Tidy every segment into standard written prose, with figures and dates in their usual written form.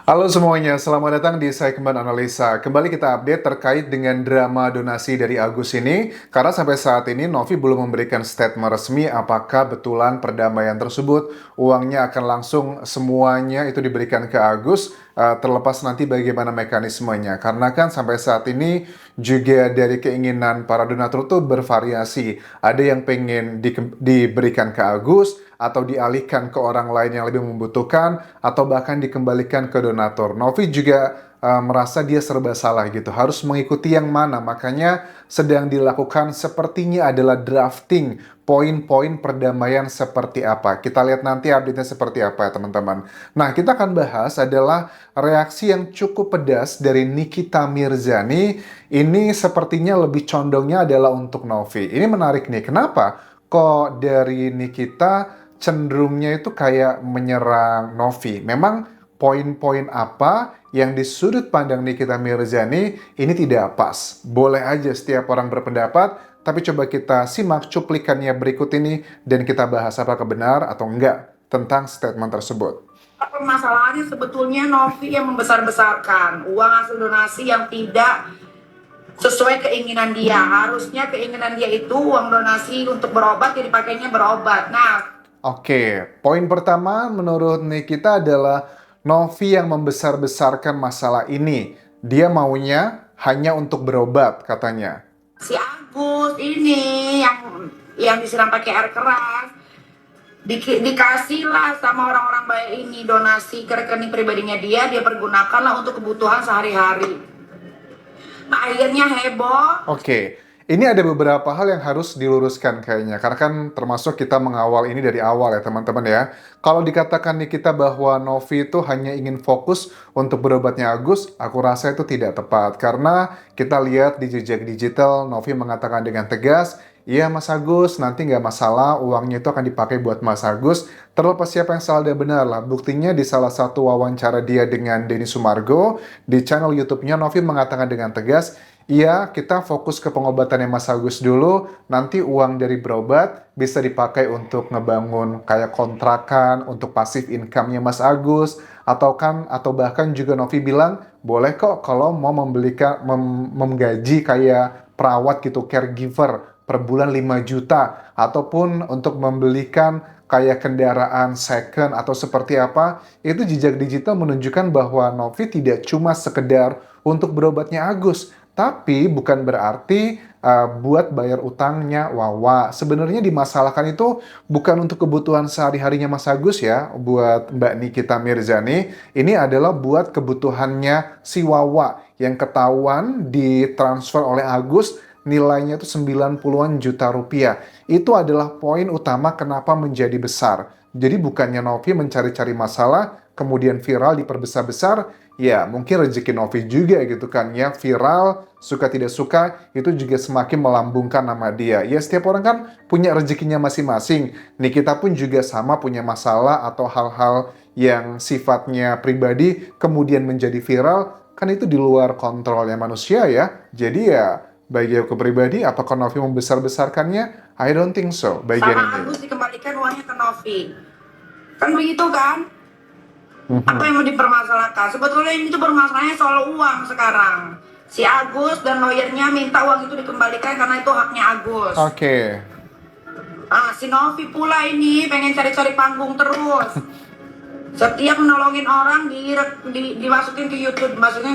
Halo semuanya, selamat datang di segmen analisa. Kembali kita update terkait dengan drama donasi dari Agus ini, karena sampai saat ini Novi belum memberikan statement resmi apakah betulan perdamaian tersebut uangnya akan langsung semuanya itu diberikan ke Agus, terlepas nanti bagaimana mekanismenya. Karena kan sampai saat ini juga dari keinginan para donatur tuh bervariasi. Ada yang pengen diberikan ke Agus, atau dialihkan ke orang lain yang lebih membutuhkan, atau bahkan dikembalikan ke donatur. Novi juga merasa dia serba salah gitu, harus mengikuti yang mana. Makanya sedang dilakukan sepertinya adalah drafting poin-poin perdamaian seperti apa. Kita lihat nanti update-nya seperti apa ya teman-teman. Nah, kita akan bahas adalah reaksi yang cukup pedas dari Nikita Mirzani. Ini sepertinya lebih condongnya adalah untuk Novi. Ini menarik nih, kenapa? Kok dari Nikita cenderungnya itu kayak menyerang Novi. Memang poin-poin apa yang di sudut pandang Nikita Mirzani ini tidak pas. Boleh aja setiap orang berpendapat, tapi coba kita simak cuplikannya berikut ini dan kita bahas apakah benar atau enggak tentang statement tersebut. Permasalahannya sebetulnya Novi yang membesar-besarkan uang hasil donasi yang tidak sesuai keinginan dia. Harusnya keinginan dia itu uang donasi untuk berobat ya dipakainya berobat. Nah, Oke, poin pertama menurut Nikita adalah Novi yang membesar-besarkan masalah ini. Dia maunya hanya untuk berobat, katanya. si Agus ini yang disiram pakai air keras dikasihlah sama orang-orang baik ini donasi ke rekening pribadinya dia pergunakanlah untuk kebutuhan sehari-hari. Nah, akhirnya heboh. Oke, ini ada beberapa hal yang harus diluruskan kayaknya, karena kan termasuk kita mengawal ini dari awal ya teman-teman ya. Kalau dikatakan nih kita bahwa Novi itu hanya ingin fokus untuk berobatnya Agus, aku rasa itu tidak tepat. Karena kita lihat di jejak digital, Novi mengatakan dengan tegas, iya Mas Agus, nanti nggak masalah, uangnya itu akan dipakai buat Mas Agus. Terlepas siapa yang salah dan benar lah. Buktinya di salah satu wawancara dia dengan Denny Sumargo, di channel YouTube-nya Novi mengatakan dengan tegas, iya, kita fokus ke pengobatannya Mas Agus dulu, nanti uang dari berobat bisa dipakai untuk ngebangun kayak kontrakan, untuk pasif income-nya Mas Agus, atau bahkan juga Novi bilang, boleh kok kalau mau menggaji kayak perawat gitu, caregiver, per bulan 5 juta, ataupun untuk membelikan kayak kendaraan second atau seperti apa, itu jejak digital menunjukkan bahwa Novi tidak cuma sekedar untuk berobatnya Agus, tapi bukan berarti buat bayar utangnya Wawa. Sebenarnya dimasalahkan itu bukan untuk kebutuhan sehari-harinya Mas Agus ya, buat Mbak Nikita Mirzani. Ini adalah buat kebutuhannya si Wawa yang ketahuan ditransfer oleh Agus nilainya itu 90-an juta rupiah. Itu adalah poin utama kenapa menjadi besar. Jadi bukannya Novi mencari-cari masalah, kemudian viral diperbesar-besar, ya mungkin rezeki Novi juga gitu kan ya, viral, suka tidak suka, itu juga semakin melambungkan nama dia. Ya setiap orang kan punya rezekinya masing-masing. Nikita pun juga sama punya masalah atau hal-hal yang sifatnya pribadi kemudian menjadi viral, kan itu di luar kontrolnya manusia ya. Jadi ya bagi aku pribadi, apakah Novi membesar-besarkannya? I don't think so, bagian Sama ini. Agus dikembalikan uangnya ke Novi. Kan begitu kan? Apa Mhm. yang mau dipermasalahkan? Sebetulnya ini tuh permasalahannya soal uang sekarang. Si Agus dan lawyernya minta uang itu dikembalikan karena itu haknya Agus. Oke. Si Novi pula ini pengen cari-cari panggung terus. Setiap menolongin orang dimasukin ke YouTube, dimasukin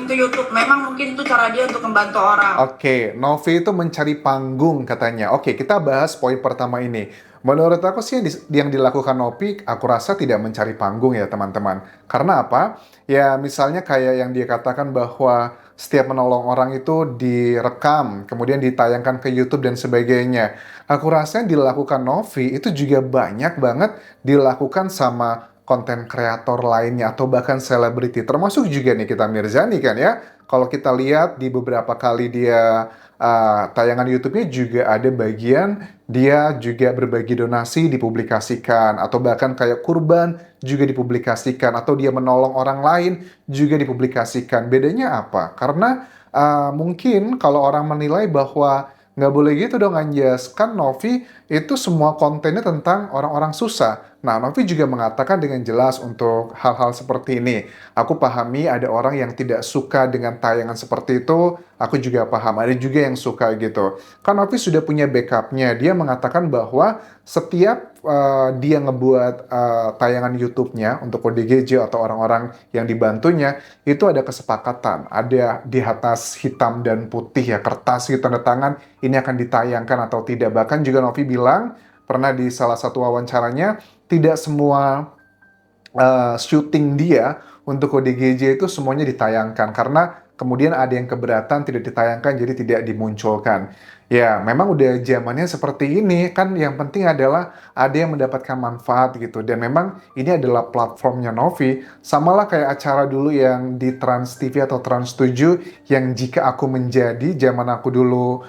ke YouTube. Memang mungkin itu cara dia untuk membantu orang. Oke, Novi itu mencari panggung katanya. Oke, kita bahas poin pertama ini. Menurut aku sih yang dilakukan Novi, aku rasa tidak mencari panggung ya teman-teman. Karena apa? Ya misalnya kayak yang dia katakan bahwa setiap menolong orang itu direkam, kemudian ditayangkan ke YouTube dan sebagainya. Aku rasa yang dilakukan Novi itu juga banyak banget dilakukan sama konten kreator lainnya atau bahkan selebriti. Termasuk juga nih kita Mirzani kan ya. Kalau kita lihat di beberapa kali dia tayangan YouTube-nya juga ada bagian dia juga berbagi donasi dipublikasikan atau bahkan kayak kurban juga dipublikasikan atau dia menolong orang lain juga dipublikasikan. Bedanya apa? Karena mungkin kalau orang menilai bahwa nggak boleh gitu dong Anjas, kan Novi itu semua kontennya tentang orang-orang susah. Nah, Novi juga mengatakan dengan jelas untuk hal-hal seperti ini. Aku pahami ada orang yang tidak suka dengan tayangan seperti itu, aku juga paham, ada juga yang suka gitu. Kan Novi sudah punya backupnya, dia mengatakan bahwa setiap dia ngebuat tayangan YouTube-nya untuk ODGJ atau orang-orang yang dibantunya, itu ada kesepakatan, ada di atas hitam dan putih ya, kertas gitu, tanda tangan, ini akan ditayangkan atau tidak. Bahkan juga Novi bilang, pernah di salah satu wawancaranya, tidak semua syuting dia untuk ODGJ itu semuanya ditayangkan karena kemudian ada yang keberatan tidak ditayangkan jadi tidak dimunculkan. Ya, memang udah zamannya seperti ini kan, yang penting adalah ada yang mendapatkan manfaat gitu, dan memang ini adalah platformnya Novi, samalah kayak acara dulu yang di Trans TV atau Trans 7 yang Jika Aku Menjadi, zaman aku dulu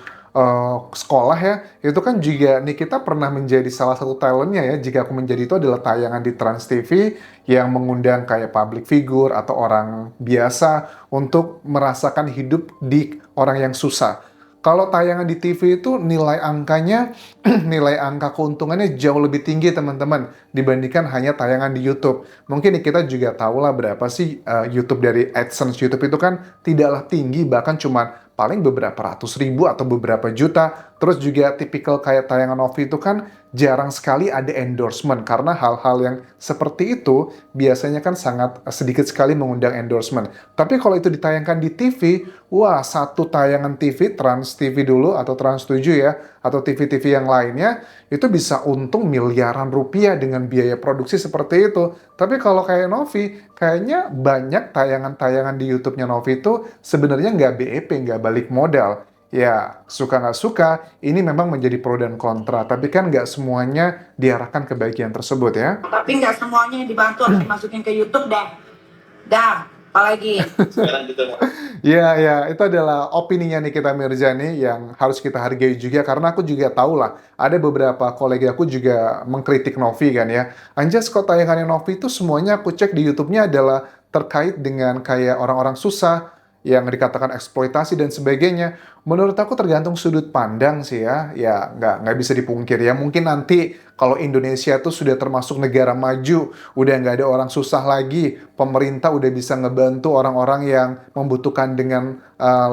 sekolah ya, itu kan juga Nikita pernah menjadi salah satu talentnya ya. Jika Aku Menjadi itu adalah tayangan di Trans TV yang mengundang kayak public figure atau orang biasa untuk merasakan hidup di orang yang susah. Kalau tayangan di TV itu nilai angkanya, nilai angka keuntungannya jauh lebih tinggi teman-teman dibandingkan hanya tayangan di YouTube. Mungkin kita juga tahu lah berapa sih YouTube dari AdSense YouTube itu kan tidaklah tinggi, bahkan cuma paling beberapa ratus ribu atau beberapa juta. Terus juga tipikal kayak tayangan Novi itu kan jarang sekali ada endorsement, karena hal-hal yang seperti itu biasanya kan sangat sedikit sekali mengundang endorsement. Tapi kalau itu ditayangkan di TV, wah, satu tayangan TV, Trans TV dulu atau Trans 7 ya, atau TV-TV yang lainnya, itu bisa untung miliaran rupiah dengan biaya produksi seperti itu. Tapi kalau kayak Novi, kayaknya banyak tayangan-tayangan di YouTube-nya Novi itu sebenarnya nggak BEP, nggak balik modal. Ya, suka nggak suka, ini memang menjadi pro dan kontra. Tapi kan nggak semuanya diarahkan ke bagian tersebut ya. Tapi nggak semuanya yang dibantu harus dimasukin ke YouTube dah. Dah, apalagi. Ya, ya, itu adalah opininya Nikita Mirzani yang harus kita hargai juga, karena aku juga tahu lah, ada beberapa kolega aku juga mengkritik Novi kan ya. Anjas, kok tayangannya Novi itu semuanya aku cek di YouTube-nya adalah terkait dengan kayak orang-orang susah, yang dikatakan eksploitasi dan sebagainya. Menurut aku tergantung sudut pandang sih ya. Ya, nggak bisa dipungkir ya. Mungkin nanti kalau Indonesia tuh sudah termasuk negara maju, udah nggak ada orang susah lagi, pemerintah udah bisa ngebantu orang-orang yang membutuhkan dengan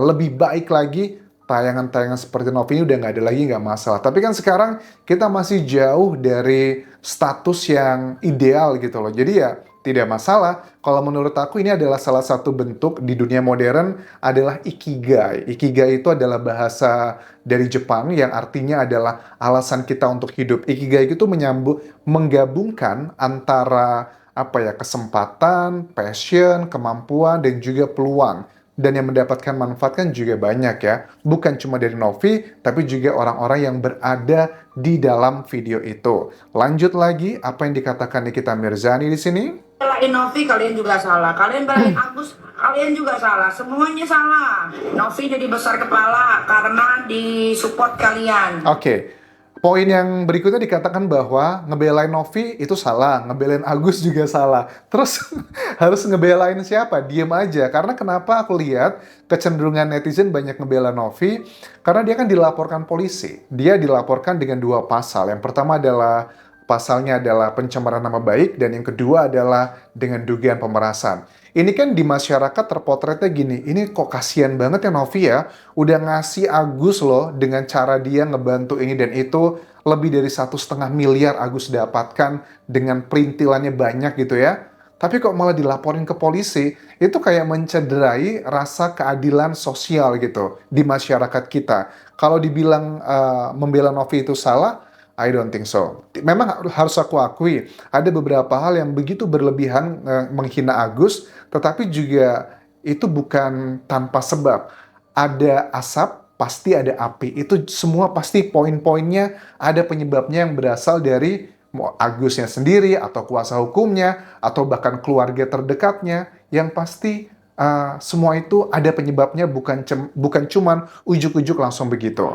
lebih baik lagi, tayangan-tayangan seperti Novi ini udah nggak ada lagi, nggak masalah. Tapi kan sekarang kita masih jauh dari status yang ideal gitu loh. Jadi ya tidak masalah. Kalau menurut aku ini adalah salah satu bentuk di dunia modern adalah ikigai. Ikigai itu adalah bahasa dari Jepang yang artinya adalah alasan kita untuk hidup. Ikigai itu menggabungkan antara apa ya, kesempatan, passion, kemampuan, dan juga peluang. Dan yang mendapatkan manfaat kan juga banyak ya. Bukan cuma dari Novi, tapi juga orang-orang yang berada di dalam video itu. Lanjut lagi, apa yang dikatakan Nikita Mirzani di sini? Belain Novi, kalian juga salah. Kalian belain Agus, kalian juga salah. Semuanya salah. Novi jadi besar kepala karena disupport kalian. Oke. Poin yang berikutnya dikatakan bahwa ngebelain Novi itu salah, ngebelain Agus juga salah. Terus harus ngebelain siapa? Diem aja. Karena kenapa aku lihat kecenderungan netizen banyak ngebela Novi? Karena dia kan dilaporkan polisi. Dia dilaporkan dengan 2 pasal. Yang pertama adalah pasalnya adalah pencemaran nama baik, dan yang kedua adalah dengan dugaan pemerasan. Ini kan di masyarakat terpotretnya gini, ini kok kasihan banget ya Novi ya, udah ngasih Agus loh dengan cara dia ngebantu ini dan itu, lebih dari 1,5 miliar Agus dapatkan dengan perintilannya banyak gitu ya. Tapi kok malah dilaporin ke polisi, itu kayak mencederai rasa keadilan sosial gitu di masyarakat kita. Kalau dibilang membela Novi itu salah, I don't think so. Memang harus aku akui, ada beberapa hal yang begitu berlebihan menghina Agus, tetapi juga itu bukan tanpa sebab. Ada asap, pasti ada api. Itu semua pasti poin-poinnya ada penyebabnya yang berasal dari Agusnya sendiri, atau kuasa hukumnya, atau bahkan keluarga terdekatnya. Yang pasti semua itu ada penyebabnya, bukan cuman ujuk-ujuk langsung begitu.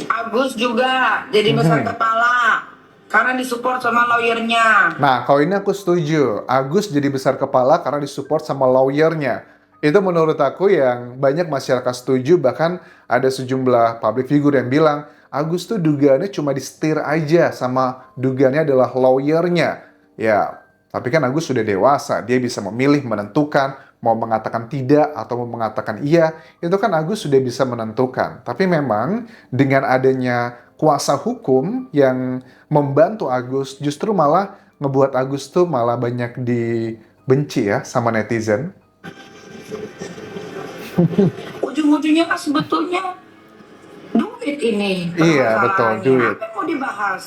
Agus juga jadi besar kepala karena disupport sama lawyernya. Nah, kalau ini aku setuju. Agus jadi besar kepala karena disupport sama lawyernya. Itu menurut aku yang banyak masyarakat setuju, bahkan ada sejumlah public figure yang bilang, Agus tuh dugaannya cuma disetir aja sama dugaannya adalah lawyernya. Ya, tapi kan Agus sudah dewasa, dia bisa memilih, menentukan, mau mengatakan tidak atau mau mengatakan iya, itu kan Agus sudah bisa menentukan. Tapi memang dengan adanya kuasa hukum yang membantu Agus, justru malah ngebuat Agus tuh malah banyak dibenci ya sama netizen. Ujung-ujungnya kan sebetulnya duit ini Iya, betul, permasalahannya. duit. Apa yang mau dibahas?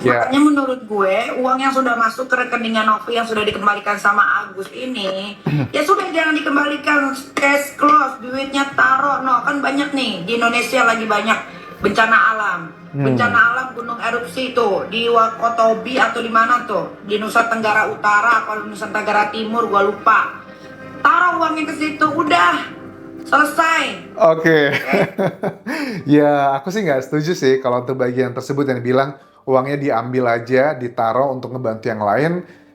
Ya, Makanya menurut gue, uang yang sudah masuk ke rekeningnya Novi yang sudah dikembalikan sama Agus ini, ya sudah jangan dikembalikan, cash close, duitnya taruh. No, kan banyak nih, di Indonesia lagi banyak bencana alam. Bencana alam gunung erupsi tuh, di Wakatobi atau di mana tuh? Di Nusa Tenggara Utara atau Nusa Tenggara Timur, gue lupa. Taruh uangnya ke situ, udah. Selesai. oke. Ya, aku sih nggak setuju sih kalau untuk bagian tersebut yang bilang uangnya diambil aja, ditaruh untuk ngebantu yang lain.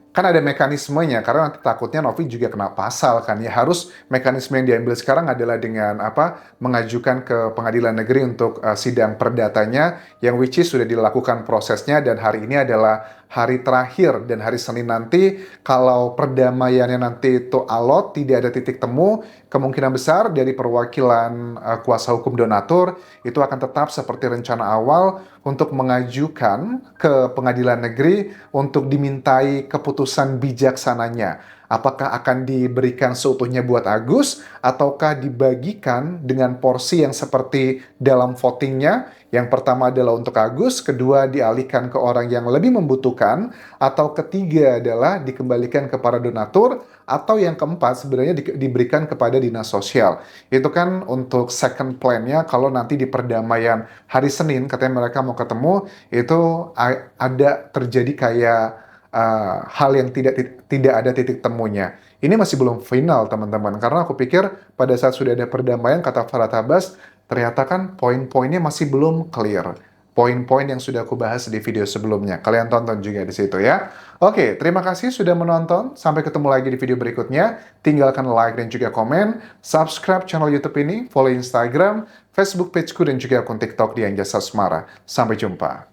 Kan ada mekanismenya, karena nanti takutnya Novi juga kena pasal kan. Ya harus mekanisme yang diambil sekarang adalah dengan apa? Mengajukan ke pengadilan negeri untuk sidang perdatanya, yang which is sudah dilakukan prosesnya dan hari ini adalah hari terakhir dan hari Senin nanti kalau perdamaiannya nanti itu alot, tidak ada titik temu, kemungkinan besar dari perwakilan kuasa hukum donatur itu akan tetap seperti rencana awal untuk mengajukan ke pengadilan negeri untuk dimintai keputusan bijaksananya. Apakah akan diberikan seutuhnya buat Agus ataukah dibagikan dengan porsi yang seperti dalam votingnya? Yang pertama adalah untuk Agus, kedua dialihkan ke orang yang lebih membutuhkan, atau ketiga adalah dikembalikan kepada donatur, atau yang keempat sebenarnya diberikan kepada dinas sosial. Itu kan untuk second plan-nya kalau nanti di perdamaian hari Senin katanya mereka mau ketemu, itu ada terjadi kayak hal yang tidak ada titik temunya. Ini masih belum final teman-teman, karena aku pikir pada saat sudah ada perdamaian, kata Farhad Abbas, ternyata kan poin-poinnya masih belum clear. Poin-poin yang sudah aku bahas di video sebelumnya. Kalian tonton juga di situ ya. Oke, terima kasih sudah menonton. Sampai ketemu lagi di video berikutnya. Tinggalkan like dan juga komen. Subscribe channel YouTube ini, follow Instagram, Facebook pageku, dan juga akun TikTok di Anjasa Asmara. Sampai jumpa.